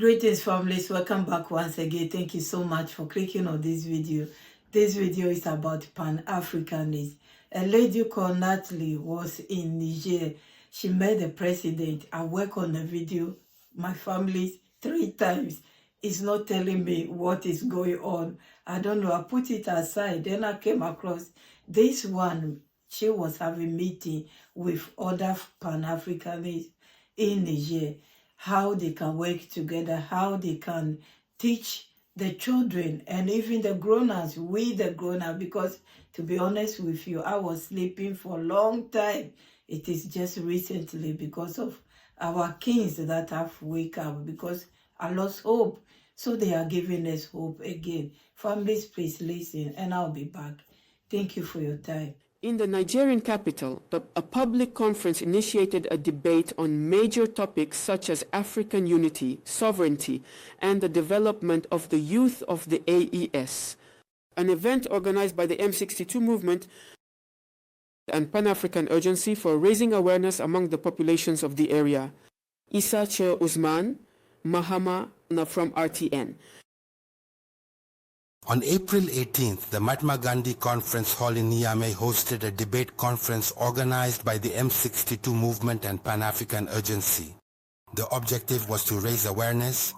Greetings families, welcome back once again. Thank you so much for clicking on this video. This video is about Pan Africanist. A lady called Nathalie was in Niger. She met the president. I work on the video, my family 3 times. It's not telling me what is going on. I don't know, I put it aside. Then I came across this one. She was having meeting with other Pan Africanists in Niger, how they can work together, how they can teach the children and even the grown-ups, we the grown-ups, because to be honest with you, I was sleeping for a long time. It is just recently because of our kings that have wake up, because I lost hope. So they are giving us hope again. Families, please listen, and I'll be back. Thank you for your time. In the Nigerian capital, a public conference initiated a debate on major topics such as African unity, sovereignty, and the development of the youth of the AES. An event organized by the M62 movement and Pan-African Urgency for raising awareness among the populations of the area. Issa Che Usman, Mahama from RTN. On April 18th, the Mahatma Gandhi Conference Hall in Niamey hosted a debate conference organized by the M62 movement and Pan-African Urgency. The objective was to raise awareness,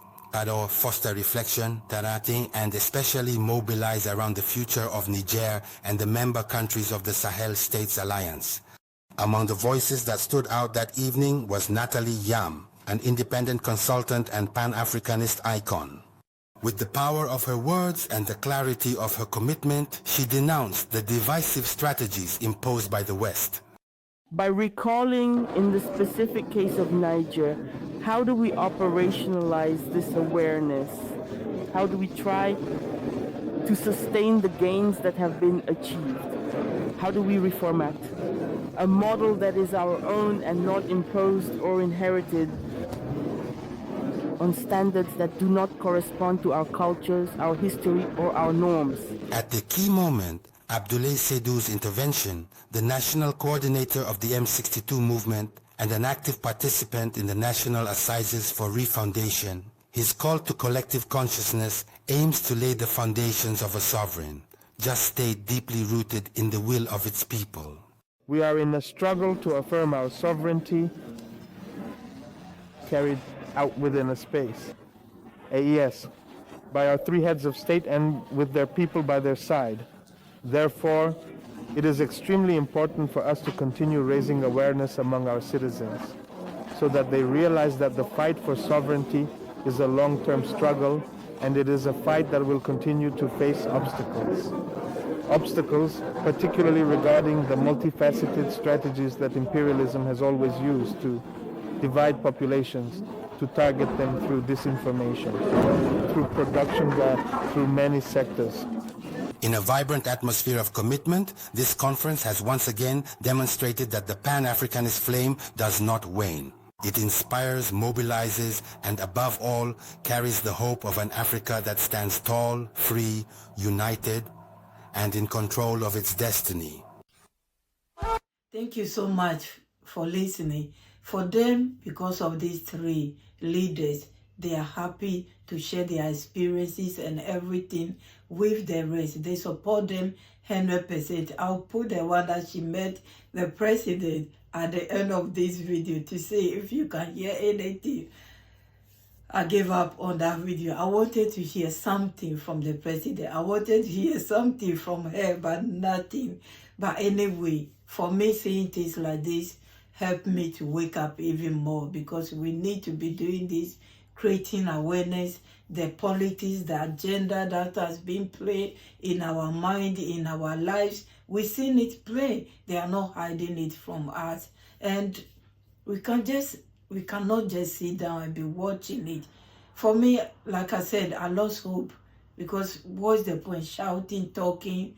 foster reflection, and especially mobilize around the future of Niger and the member countries of the Sahel States Alliance. Among the voices that stood out that evening was Nathalie Yamb, an independent consultant and Pan-Africanist icon. With the power of her words and the clarity of her commitment, she denounced the divisive strategies imposed by the West. By recalling in the specific case of Niger, how do we operationalize this awareness? How do we try to sustain the gains that have been achieved? How do we reformat a model that is our own and not imposed or inherited on standards that do not correspond to our cultures, our history, or our norms? At the key moment, Abdoulaye Seydou's intervention, the national coordinator of the M62 movement and an active participant in the National Assizes for Refoundation, his call to collective consciousness aims to lay the foundations of a sovereign, just state deeply rooted in the will of its people. We are in a struggle to affirm our sovereignty carried out within a space, AES, by our 3 heads of state and with their people by their side. Therefore, it is extremely important for us to continue raising awareness among our citizens so that they realize that the fight for sovereignty is a long-term struggle, and it is a fight that will continue to face obstacles. Obstacles, particularly regarding the multifaceted strategies that imperialism has always used to divide populations, to target them through disinformation, through production gap, through many sectors. In a vibrant atmosphere of commitment, this conference has once again demonstrated that the Pan-Africanist flame does not wane. It inspires, mobilizes, and above all, carries the hope of an Africa that stands tall, free, united, and in control of its destiny. Thank you so much for listening. For them, because of these 3 leaders, they are happy to share their experiences and everything with the rest. They support them 100%. I'll put the one that she met the president at the end of this video to see if you can hear anything. I gave up on that video. I wanted to hear something from the president. I wanted to hear something from her, but nothing. But anyway, for me, seeing things like this helped me to wake up even more, because we need to be doing this, creating awareness, the politics, the agenda that has been played in our mind, in our lives. We've seen it play. They are not hiding it from us. And we cannot just sit down and be watching it. For me, like I said, I lost hope, because what's the point shouting, talking,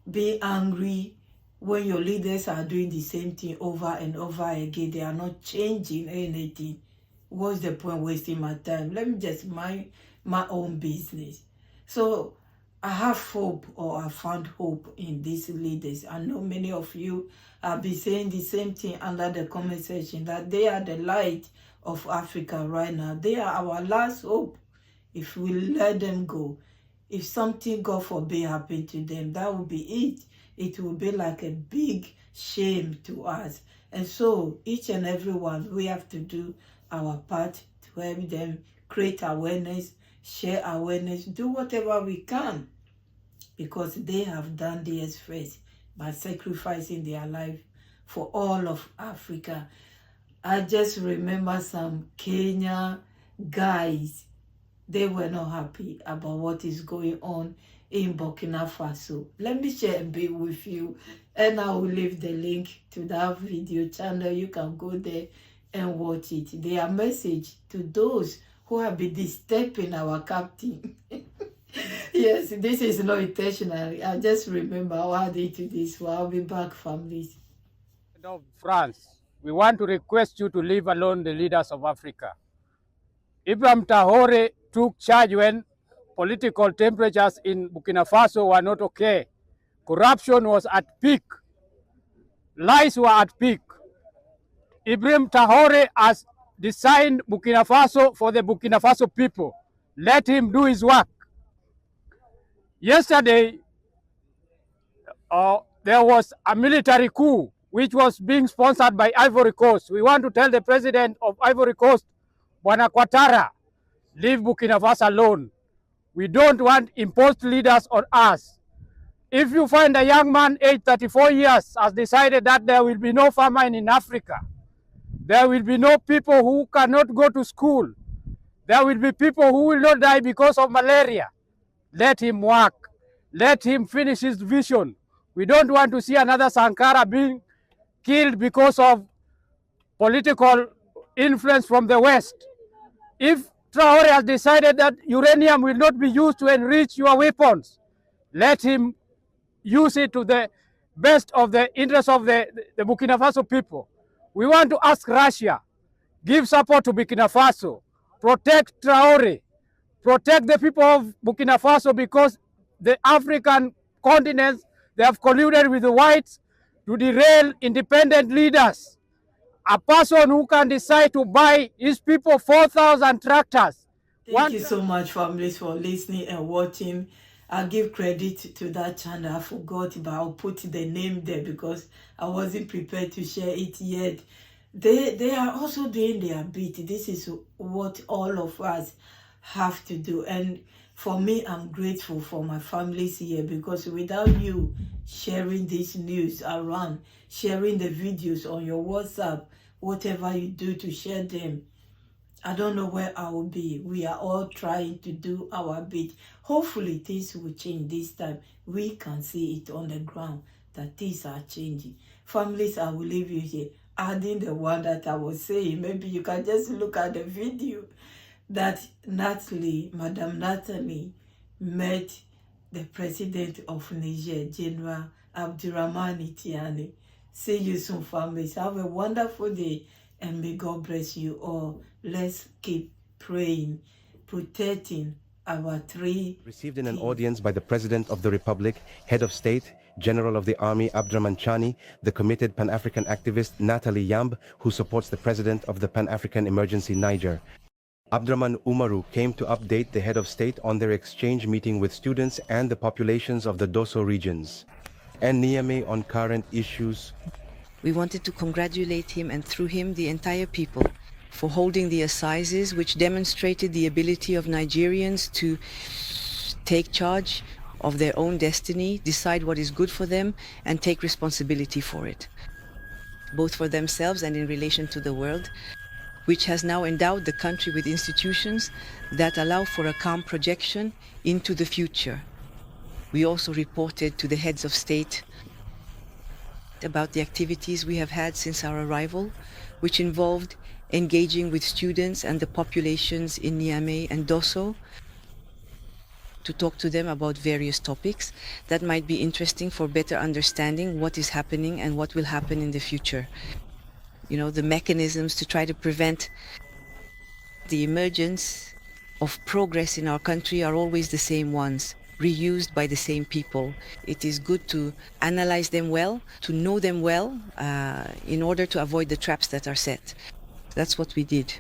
being angry, when your leaders are doing the same thing over and over again? They are not changing anything. What's the point wasting my time? Let me just mind my own business. So I have hope, or I found hope in these leaders. I know many of you have been saying the same thing under the comment section, that they are the light of Africa right now. They are our last hope. If we let them go, if something, God forbid, happen to them, that will be it. It will be like a big shame to us. And so each and every one, we have to do our part to help them create awareness, share awareness, do whatever we can, because they have done theirs first by sacrificing their life for all of Africa. I just remember some Kenya guys, they were not happy about what is going on in Burkina Faso. Let me share a bit with you, and I will leave the link to that video channel. You can go there and watch it. Their message to those who have been disturbing our captain. Yes, this is not intentional. I just remember how I did to this. Well, I'll be back, families. Of France, we want to request you to leave alone the leaders of Africa. Ibrahim Traoré took charge when political temperatures in Burkina Faso were not okay. Corruption was at peak. Lies were at peak. Ibrahim Traoré has designed Burkina Faso for the Burkina Faso people. Let him do his work. Yesterday, there was a military coup which was being sponsored by Ivory Coast. We want to tell the president of Ivory Coast, Bwana Ouattara, leave Burkina Faso alone. We don't want imposed leaders on us. If you find a young man aged 34 years has decided that there will be no famine in Africa, there will be no people who cannot go to school, there will be people who will not die because of malaria, let him work. Let him finish his vision. We don't want to see another Sankara being killed because of political influence from the West. If Traoré has decided that uranium will not be used to enrich your weapons, let him use it to the best of the interests of the Burkina Faso people. We want to ask Russia, give support to Burkina Faso, protect Traoré, protect the people of Burkina Faso, because the African continents, they have colluded with the whites to derail independent leaders. A person who can decide to buy his people 4,000 tractors. Thank you so much, families, for listening and watching. I'll give credit to that channel. I forgot, but I'll put the name there because I wasn't prepared to share it yet. They are also doing their bit. This is what all of us have to do. And for me, I'm grateful for my families here, because without you sharing this news around, sharing the videos on your WhatsApp, whatever you do to share them, I don't know where I will be. We are all trying to do our bit. Hopefully things will change this time. We can see it on the ground that things are changing. Families, I will leave you here, adding the one that I was saying. Maybe you can just look at the video that Madam Nathalie, met the president of Niger, General Abdourahmane Tiani. See you soon, families. Have a wonderful day, and may God bless you all. Let's keep praying, protecting our three. Received in an audience by the President of the Republic, Head of State, General of the Army Abdourahmane Tiani, the committed Pan-African activist Nathalie Yamb, who supports the President of the Pan-African Emergency Niger. Abdourahmane Umaru came to update the head of state on their exchange meeting with students and the populations of the Dosso regions, and Niamey on current issues. We wanted to congratulate him, and through him the entire people, for holding the assizes, which demonstrated the ability of Nigerians to take charge of their own destiny, decide what is good for them, and take responsibility for it, both for themselves and in relation to the world, which has now endowed the country with institutions that allow for a calm projection into the future. We also reported to the heads of state about the activities we have had since our arrival, which involved engaging with students and the populations in Niamey and Dosso to talk to them about various topics that might be interesting for better understanding what is happening and what will happen in the future. You know, the mechanisms to try to prevent the emergence of progress in our country are always the same ones, reused by the same people. It is good to analyze them well, to know them well, in order to avoid the traps that are set. That's what we did.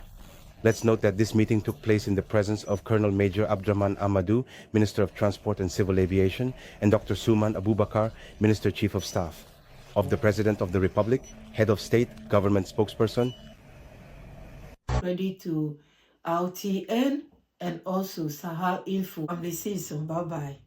Let's note that this meeting took place in the presence of Colonel Major Abdourahmane Amadou, Minister of Transport and Civil Aviation, and Dr. Suman Abubakar, Minister Chief of Staff. Of the President of the Republic, Head of State, Government Spokesperson. Ready to RTN and also Sahel Info. I'm the season. Bye-bye.